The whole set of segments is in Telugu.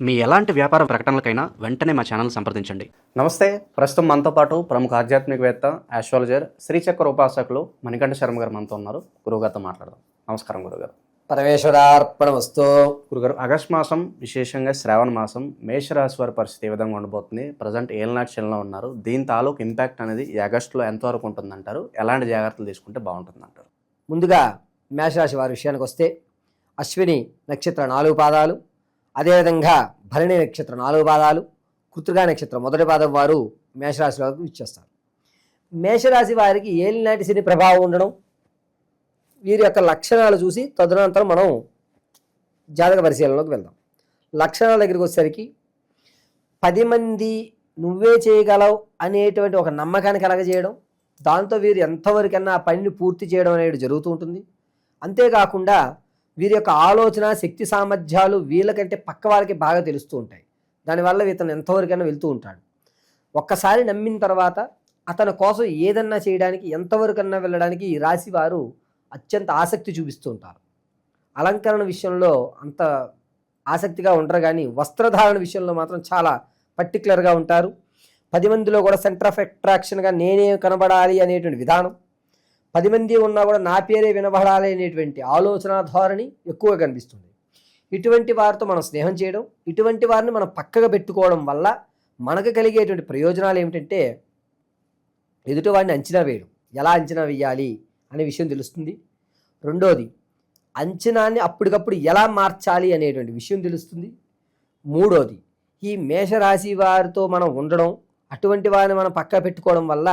మీ ఎలాంటి వ్యాపార ప్రకటనలకైనా వెంటనే మా ఛానల్ సంప్రదించండి. నమస్తే. ప్రస్తుతం మనతో పాటు ప్రముఖ ఆధ్యాత్మికవేత్త, ఆస్ట్రాలజర్, శ్రీచక్ర ఉపాసకులు మణికంఠ శర్మ గారు మనతో ఉన్నారు. గురువుగారితో మాట్లాడదాం. నమస్కారం గురుగారు. పరమేశ్వరార్పణమస్తు. గురుగారు, ఆగస్టు మాసం, విశేషంగా శ్రావణ మాసం, మేషరాశి వారి పరిస్థితి ఏ విధంగా ఉండబోతుంది? ప్రజెంట్ ఏళ్ళనాటి శనిలో ఉన్నారు. దీని తాలూకు ఇంపాక్ట్ అనేది ఈ ఆగస్టులో ఎంతవరకు ఉంటుందంటారు? ఎలాంటి జాగ్రత్తలు తీసుకుంటే బాగుంటుందంటారు? ముందుగా మేషరాశి వారి విషయానికి వస్తే, అశ్విని నక్షత్ర 4 పాదాలు, అదేవిధంగా భరణి నక్షత్ర 4 పాదాలు, కృత్తికా నక్షత్రం మొదటి పాదం వారు మేషరాశి వారికి ఇచ్చేస్తారు. మేషరాశి వారికి ఏలినాటి శని ప్రభావం ఉండడం, వీరి యొక్క లక్షణాలు చూసి తదనంతరం మనం జాతక పరిశీలనలోకి వెళ్దాం. లక్షణాల దగ్గరికి వచ్చేసరికి 10 మంది నువ్వే చేయగలవు అనేటువంటి ఒక నమ్మకాన్ని కలగజేయడం, దాంతో వీరు ఎంతవరకన్నా ఆ పనిని పూర్తి చేయడం అనేది జరుగుతూ ఉంటుంది. అంతేకాకుండా వీరి యొక్క ఆలోచన శక్తి సామర్థ్యాలు వీళ్ళకంటే పక్క వాళ్ళకి బాగా తెలుస్తూ ఉంటాయి. దానివల్ల ఇతను ఎంతవరకైనా వెళ్తూ ఉంటాడు. ఒక్కసారి నమ్మిన తర్వాత అతని కోసం ఏదన్నా చేయడానికి, ఎంతవరకన్నా వెళ్ళడానికి ఈ రాశి వారు అత్యంత ఆసక్తి చూపిస్తూ ఉంటారు. అలంకరణ విషయంలో అంత ఆసక్తిగా ఉంటారు, కానీ వస్త్రధారణ విషయంలో మాత్రం చాలా పర్టికులర్గా ఉంటారు. 10 మందిలో కూడా సెంటర్ ఆఫ్ అట్రాక్షన్గా నేనే కనబడాలి అనేటువంటి విధానం, 10 మంది ఉన్నా కూడా నా పేరే వినబడాలి అనేటువంటి ఆలోచన ధోరణి ఎక్కువగా కనిపిస్తుంది. ఇటువంటి వారితో మనం స్నేహం చేయడం, ఇటువంటి వారిని మనం పక్కగా పెట్టుకోవడం వల్ల మనకు కలిగేటువంటి ప్రయోజనాలు ఏమిటంటే, ఎదుటివాడిని అంచనా వేయడం, ఎలా అంచనా వేయాలి అనే విషయం తెలుస్తుంది. రెండోది, అంచనాన్ని అప్పటికప్పుడు ఎలా మార్చాలి అనేటువంటి విషయం తెలుస్తుంది. మూడోది, ఈ మేషరాశి వారితో మనం ఉండడం, అటువంటి వారిని మనం పక్క పెట్టుకోవడం వల్ల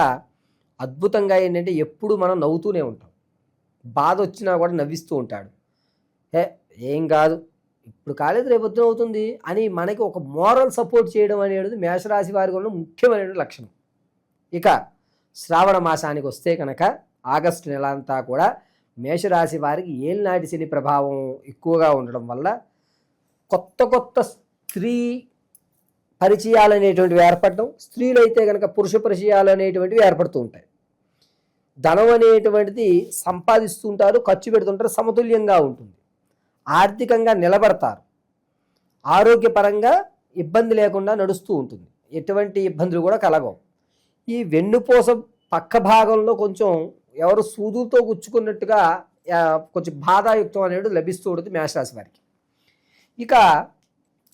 అద్భుతంగా ఏంటంటే ఎప్పుడు మనం నవ్వుతూనే ఉంటాం. బాధ వచ్చినా కూడా నవ్విస్తూ ఉంటాడు. ఏం కాదు, ఇప్పుడు కాలేదు, రేపొద్దున అవుతుంది అని మనకి ఒక మోరల్ సపోర్ట్ చేయడం అనేది మేషరాశి వారికి ఉన్న ముఖ్యమైన లక్షణం. ఇక శ్రావణ మాసానికి వస్తే కనుక ఆగస్టు నెల అంతా కూడా మేషరాశి వారికి ఏలినాటి శని ప్రభావం ఎక్కువగా ఉండడం వల్ల కొత్త కొత్త స్త్రీ పరిచయాలు అనేటువంటివి ఏర్పడడం, స్త్రీలు అయితే కనుక పురుష పరిచయాలు అనేటువంటివి ఏర్పడుతూ ఉంటాయి. ధనం అనేటువంటిది సంపాదిస్తూ ఉంటారు, ఖర్చు పెడుతుంటారు, సమతుల్యంగా ఉంటుంది. ఆర్థికంగా నిలబడతారు. ఆరోగ్యపరంగా ఇబ్బంది లేకుండా నడుస్తూ ఉంటుంది, ఎటువంటి ఇబ్బందులు కూడా కలగవు. ఈ వెన్నుపూస పక్క భాగంలో కొంచెం ఎవరు సూదులతో గుచ్చుకున్నట్టుగా కొంచెం బాధాయుక్తం అనేది లభిస్తూ ఉంటుంది మేషరాశి వారికి. ఇక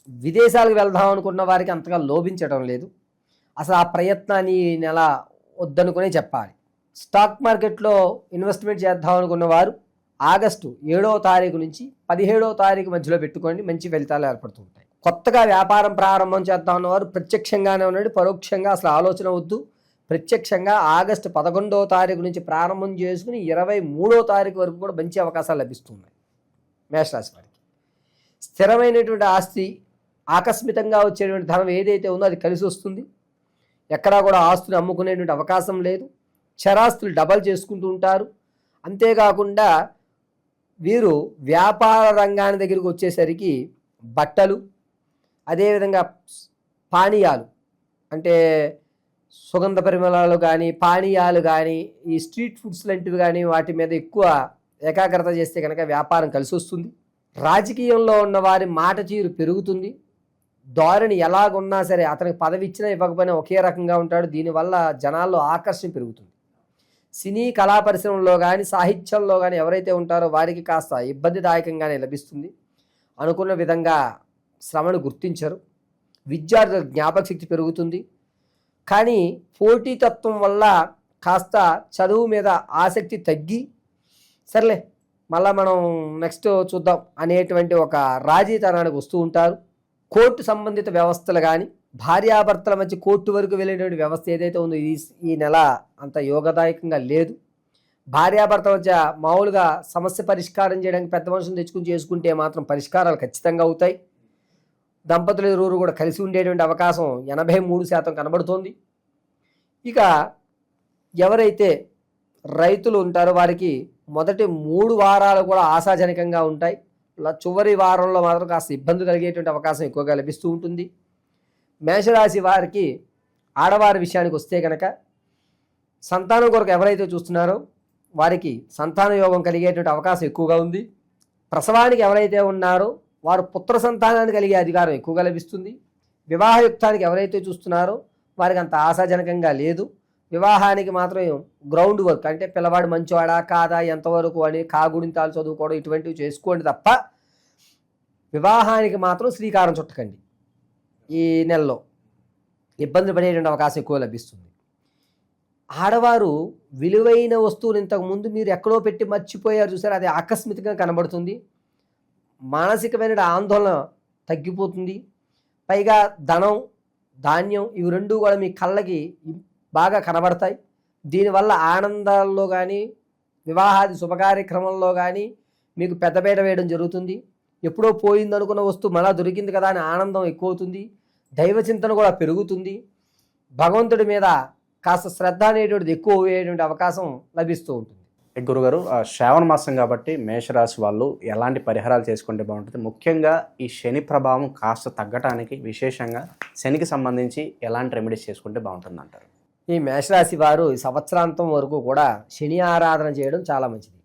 విదేశాలకు వెళ్దాం అనుకున్న వారికి అంతగా లోభించడం లేదు. అసలు ఆ ప్రయత్నాన్ని నెల వద్దనుకునే చెప్పాలి. స్టాక్ మార్కెట్లో ఇన్వెస్ట్మెంట్ చేద్దాం అనుకున్న వారు ఆగస్టు 7వ తారీఖు నుంచి 17వ తారీఖు మధ్యలో పెట్టుకోండి, మంచి ఫలితాలు ఏర్పడుతూ ఉంటాయి. కొత్తగా వ్యాపారం ప్రారంభం చేద్దాం ఉన్నవారు ప్రత్యక్షంగానే ఉండండి, పరోక్షంగా అసలు ఆలోచన వద్దు. ప్రత్యక్షంగా ఆగస్టు 11వ తారీఖు నుంచి ప్రారంభం చేసుకుని 23వ తారీఖు వరకు కూడా మంచి అవకాశాలు లభిస్తున్నాయి మేషరాశి వారికి. స్థిరమైనటువంటి ఆస్తి, ఆకస్మికంగా వచ్చేటువంటి ధనం ఏదైతే ఉందో అది కలిసి వస్తుంది. ఎక్కడా కూడా ఆస్తులు అమ్ముకునేటువంటి అవకాశం లేదు. చరాస్తులు డబల్ చేసుకుంటూ ఉంటారు. అంతేకాకుండా వీరు వ్యాపార రంగాన్ని దగ్గరికి వచ్చేసరికి బట్టలు, అదేవిధంగా పానీయాలు అంటే సుగంధ పరిమళాలు కానీ, పానీయాలు కానీ, ఈ స్ట్రీట్ ఫుడ్స్ లాంటివి కానీ వాటి మీద ఎక్కువ ఏకాగ్రత చేస్తే కనుక వ్యాపారం కలిసి వస్తుంది. రాజకీయంలో ఉన్న వారి మాట తీరు పెరుగుతుంది. ధోరణి ఎలాగున్నా సరే అతనికి పదవి ఇచ్చినా ఇవ్వకపోయినా ఒకే రకంగా ఉంటాడు. దీనివల్ల జనాల్లో ఆకర్షణ పెరుగుతుంది. సినీ కళా పరిశ్రమలో కానీ, సాహిత్యంలో కానీ ఎవరైతే ఉంటారో వారికి కాస్త ఇబ్బందిదాయకంగానే లభిస్తుంది. అనుకున్న విధంగా శ్రమను గుర్తించరు. విద్యార్థుల జ్ఞాపక శక్తి పెరుగుతుంది. కానీ పోటీతత్వం వల్ల కాస్త చదువు మీద ఆసక్తి తగ్గి, సర్లే మళ్ళీ మనం నెక్స్ట్ చూద్దాం అనేటువంటి ఒక రాజీతనానికి వస్తూ ఉంటారు. కోర్టు సంబంధిత వ్యవస్థలు కానీ, భార్యాభర్తల మధ్య కోర్టు వరకు వెళ్ళేటువంటి వ్యవస్థ ఏదైతే ఉందో ఈ నెల అంత యోగదాయకంగా లేదు. భార్యాభర్తల మధ్య మామూలుగా సమస్య పరిష్కారం చేయడానికి పెద్ద మనుషులు తెచ్చుకుని చేసుకుంటే మాత్రం పరిష్కారాలు ఖచ్చితంగా అవుతాయి. దంపతులు ఇరువురు కూడా కలిసి ఉండేటువంటి అవకాశం 83% కనబడుతోంది. ఇక ఎవరైతే రైతులు ఉంటారో వారికి మొదటి 3 వారాలు కూడా ఆశాజనకంగా ఉంటాయి. చివరి వారంలో మాత్రం కాస్త ఇబ్బంది కలిగేటువంటి అవకాశం ఎక్కువగా లభిస్తూ ఉంటుంది. మేషరాశి వారికి ఆడవారి విషయానికి వస్తే కనుక సంతానం కొరకు ఎవరైతే చూస్తున్నారో వారికి సంతాన యోగం కలిగేటువంటి అవకాశం ఎక్కువగా ఉంది. ప్రసవానికి ఎవరైతే ఉన్నారో వారు పుత్ర సంతానాన్ని కలిగే అధికారం ఎక్కువగా లభిస్తుంది. వివాహయుక్తానికి ఎవరైతే చూస్తున్నారో వారికి అంత ఆశాజనకంగా లేదు. వివాహానికి మాత్రం గ్రౌండ్ వర్క్ అంటే పిల్లవాడు మంచివాడా కాదా ఎంతవరకు అని కాగుడింతాలు చదువుకోవడం ఇటువంటివి చేసుకోండి తప్ప వివాహానికి మాత్రం శ్రీకారం చుట్టకండి. ఈ నెలలో ఇబ్బంది పడేటువంటి అవకాశం ఎక్కువ లభిస్తుంది. ఆడవారు విలువైన వస్తువులు ఇంతకుముందు మీరు ఎక్కడో పెట్టి మర్చిపోయారు చూసారు, అది ఆకస్మికంగా కనబడుతుంది. మానసికమైన ఆందోళన తగ్గిపోతుంది. పైగా ధనం ధాన్యం ఇవి రెండూ కూడా మీ కళ్ళకి బాగా కనబడతాయి. దీనివల్ల ఆనందాల్లో కానీ వివాహాది శుభకార్యక్రమంలో కానీ మీకు పెద్దపీట వేయడం జరుగుతుంది. ఎప్పుడో పోయింది అనుకున్న వస్తువు మళ్ళా దొరికింది కదా అని ఆనందం ఎక్కువ అవుతుంది. దైవ చింతన కూడా పెరుగుతుంది. భగవంతుడి మీద కాస్త శ్రద్ధ అనేటువంటిది ఎక్కువ అయ్యేటువంటి అవకాశం లభిస్తూ ఉంటుంది. గురుగారు, శ్రావణ మాసం కాబట్టి మేషరాశి వాళ్ళు ఎలాంటి పరిహారాలు చేసుకుంటే బాగుంటుంది? ముఖ్యంగా ఈ శని ప్రభావం కాస్త తగ్గటానికి విశేషంగా శనికి సంబంధించి ఎలాంటి రెమెడీస్ చేసుకుంటే బాగుంటుంది అంటారు? ఈ మేషరాశి వారు ఈ సంవత్సరాంతం వరకు కూడా శని ఆరాధన చేయడం చాలా మంచిది.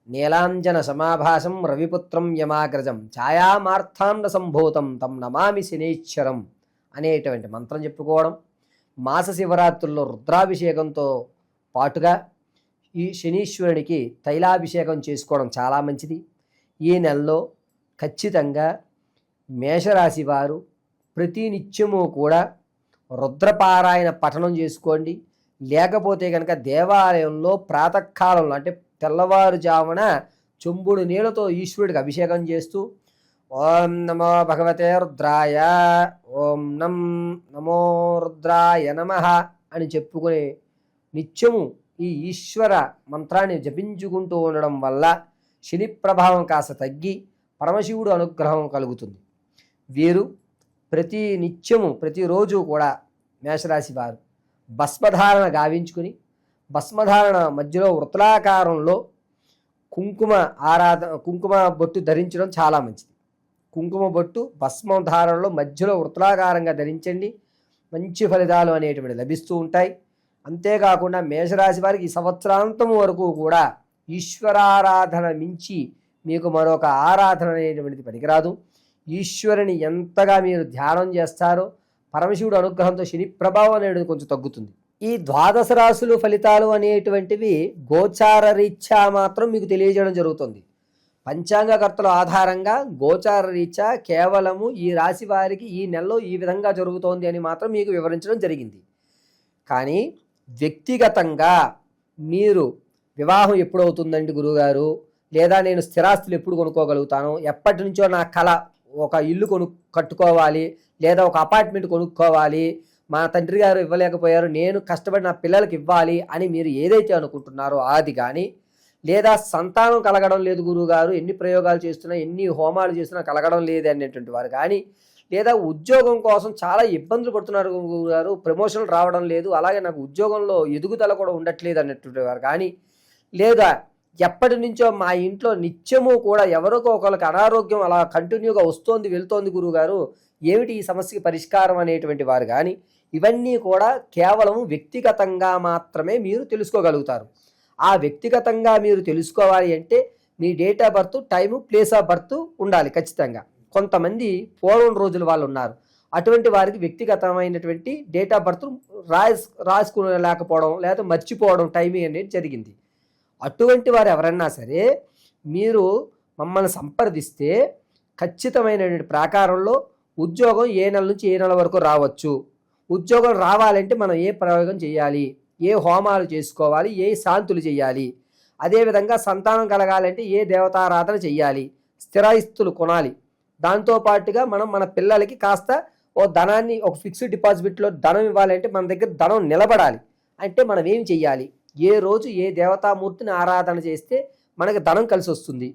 నీలాంజన సమాభాసం రవిపుత్రం యమాగ్రజం ఛాయామార్థాండ సంభూతం తం నమామి శనీశ్వరం అనేటువంటి మంత్రం చెప్పుకోవడం, మాస శివరాత్రుల్లో రుద్రాభిషేకంతో పాటుగా ఈ శనీశ్వరునికి తైలాభిషేకం చేసుకోవడం చాలా మంచిది. ఈ నెలలో ఖచ్చితంగా మేషరాశి వారు ప్రతి నిత్యము కూడా రుద్రపారాయణ పఠనం చేసుకోండి. లేకపోతే కనుక దేవాలయంలో ప్రాతకాలంలో అంటే తెల్లవారుజామున చెంబుడు నీళ్ళతో ఈశ్వరుడికి అభిషేకం చేస్తూ ఓం నమో భగవతే రుద్రాయ, ఓం నమో రుద్రాయ నమః అని చెప్పుకుని నిత్యము ఈ ఈశ్వర మంత్రాన్ని జపించుకుంటూ ఉండడం వల్ల శని ప్రభావం కాస్త తగ్గి పరమశివుడు అనుగ్రహం కలుగుతుంది. వీరు ప్రతి నిత్యము ప్రతిరోజు కూడా మేషరాశి వారు భస్మధారణ గావించుకుని భస్మధారణ మధ్యలో వృత్తాకారంలో కుంకుమ బొట్టు ధరించడం చాలా మంచిది. కుంకుమ బొట్టు భస్మధారణలో మధ్యలో వృత్తాకారంగా ధరించండి. మంచి ఫలితాలు అనేటువంటి లభిస్తూ ఉంటాయి. అంతేకాకుండా మేషరాశి వారికి ఈ సంవత్సరాంతం వరకు కూడా ఈశ్వరారాధన మించి మీకు మరొక ఆరాధన అనేటువంటిది పనికిరాదు. ఈశ్వరుని ఎంతగా మీరు ధ్యానం చేస్తారో పరమశివుడు అనుగ్రహంతో శని ప్రభావం అనేది కొంచెం తగ్గుతుంది. ఈ ద్వాదశ రాశులు ఫలితాలు అనేటువంటివి గోచార రీత్యా మాత్రం మీకు తెలియజేయడం జరుగుతుంది. పంచాంగకర్తల ఆధారంగా గోచార రీత్యా కేవలము ఈ రాశి వారికి ఈ నెలలో ఈ విధంగా జరుగుతోంది అని మాత్రం మీకు వివరించడం జరిగింది. కానీ వ్యక్తిగతంగా మీరు వివాహం ఎప్పుడు అవుతుందండి గురువుగారు, లేదా నేను స్థిరాస్తులు ఎప్పుడు కొనుక్కోగలుగుతాను, ఎప్పటి నుంచో నా కళ ఒక ఇల్లు కట్టుకోవాలి లేదా ఒక అపార్ట్మెంట్ కొనుక్కోవాలి, మా తండ్రి గారు ఇవ్వలేకపోయారు నేను కష్టపడి నా పిల్లలకి ఇవ్వాలి అని మీరు ఏదైతే అనుకుంటున్నారో అది కానీ, లేదా సంతానం కలగడం లేదు గురువుగారు, ఎన్ని ప్రయోగాలు చేస్తున్నా ఎన్ని హోమాలు చేస్తున్నా కలగడం లేదు అనేటువంటి వారు కానీ, లేదా ఉద్యోగం కోసం చాలా ఇబ్బందులు పడుతున్నారు గురువుగారు, ప్రమోషన్లు రావడం లేదు, అలాగే నాకు ఉద్యోగంలో ఎదుగుదల కూడా ఉండట్లేదు అనేటువంటి వారు కానీ, లేదా ఎప్పటి నుంచో మా ఇంట్లో నిత్యము కూడా ఎవరికో ఒకరికి అనారోగ్యం అలా కంటిన్యూగా వస్తోంది వెళ్తోంది గురువుగారు, ఏమిటి ఈ సమస్యకి పరిష్కారం అనేటువంటి వారు కానీ, ఇవన్నీ కూడా కేవలం వ్యక్తిగతంగా మాత్రమే మీరు తెలుసుకోగలుగుతారు. ఆ వ్యక్తిగతంగా మీరు తెలుసుకోవాలి అంటే మీ date of birth, time, place of birth ఉండాలి ఖచ్చితంగా. కొంతమంది పూర్వం రోజుల వాళ్ళు ఉన్నారు, అటువంటి వారికి వ్యక్తిగతమైనటువంటి డేట్ ఆఫ్ బర్త్ రాసుకోలేకపోవడం లేదా మర్చిపోవడం టైమింగ్ అనేది జరిగింది. అటువంటి వారు ఎవరన్నా సరే మీరు మమ్మల్ని సంప్రదిస్తే ఖచ్చితమైనటువంటి ప్రాకారంలో ఉద్యోగం ఏ నెల నుంచి ఏ నెల వరకు రావచ్చు, ఉద్యోగం రావాలంటే మనం ఏ ప్రయోగం చేయాలి, ఏ హోమాలు చేసుకోవాలి, ఏ శాంతులు చేయాలి, అదేవిధంగా సంతానం కలగాలంటే ఏ దేవతారాధన చేయాలి, స్థిరాస్తులు కొనాలి, దాంతోపాటుగా మనం మన పిల్లలకి కాస్త ఓ ధనాన్ని ఒక ఫిక్స్డ్ డిపాజిట్లో ధనం ఇవ్వాలంటే మన దగ్గర ధనం నిలబడాలి అంటే మనం ఏం చెయ్యాలి, ఏ రోజు ఏ దేవతామూర్తిని ఆరాధన చేస్తే మనకి ధనం కలిసి వస్తుంది,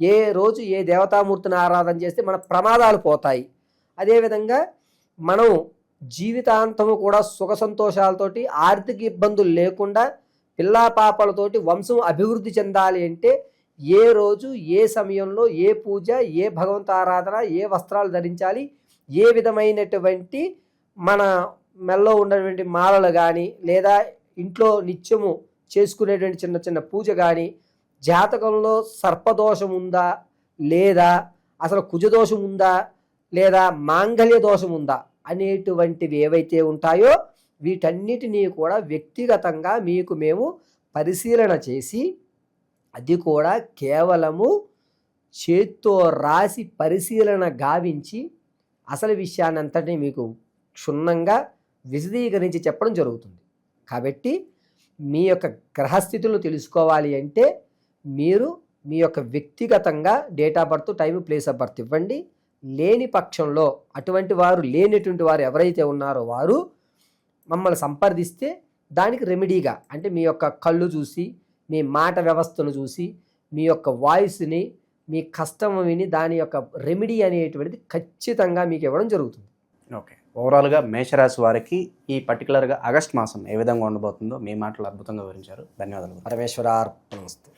ఏ రోజు ఏ దేవతామూర్తిని ఆరాధన చేస్తే మన ప్రమాదాలు పోతాయి, అదేవిధంగా మనం జీవితాంతము కూడా సుఖ సంతోషాలతోటి ఆర్థిక ఇబ్బందులు లేకుండా పిల్లా పాపలతోటి వంశం అభివృద్ధి చెందాలి అంటే ఏ రోజు ఏ సమయంలో ఏ పూజ, ఏ భగవంత ఆరాధన, ఏ వస్త్రాలు ధరించాలి, ఏ విధమైనటువంటి మన మెల్లో ఉన్నటువంటి మాలలు కానీ లేదా ఇంట్లో నిత్యము చేసుకునేటువంటి చిన్న చిన్న పూజ కానీ, జాతకంలో సర్పదోషం ఉందా లేదా అసలు కుజదోషం ఉందా లేదా మాంగళ్య దోషం ఉందా అనేటువంటివి ఏవైతే ఉంటాయో వీటన్నిటినీ కూడా వ్యక్తిగతంగా మీకు మేము పరిశీలన చేసి, అది కూడా కేవలము చేత్తో రాసి పరిశీలన గావించి అసలు విషయాన్ని అంతటినీ మీకు క్షుణ్ణంగా విశదీకరించి చెప్పడం జరుగుతుంది. కాబట్టి మీ యొక్క గ్రహస్థితులను తెలుసుకోవాలి అంటే మీరు మీ యొక్క వ్యక్తిగతంగా date of birth, time, place of birth ఇవ్వండి. లేని పక్షంలో లేనటువంటి వారు ఎవరైతే ఉన్నారో వారు మమ్మల్ని సంప్రదిస్తే దానికి రెమెడీగా, అంటే మీ యొక్క కళ్ళు చూసి, మీ మాట వ్యవస్థను చూసి, మీ యొక్క వాయిస్ని, మీ కష్టం విని దాని యొక్క రెమెడీ అనేటువంటిది ఖచ్చితంగా మీకు ఇవ్వడం జరుగుతుంది. ఓకే, ఓవరాల్గా మేషరాశి వారికి ఈ పర్టికులర్గా ఆగస్ట్ మాసం ఏ విధంగా ఉండబోతుందో మీ మాటలు అద్భుతంగా వివరించారు. ధన్యవాదాలు. పరమేశ్వరార్పణమస్తు.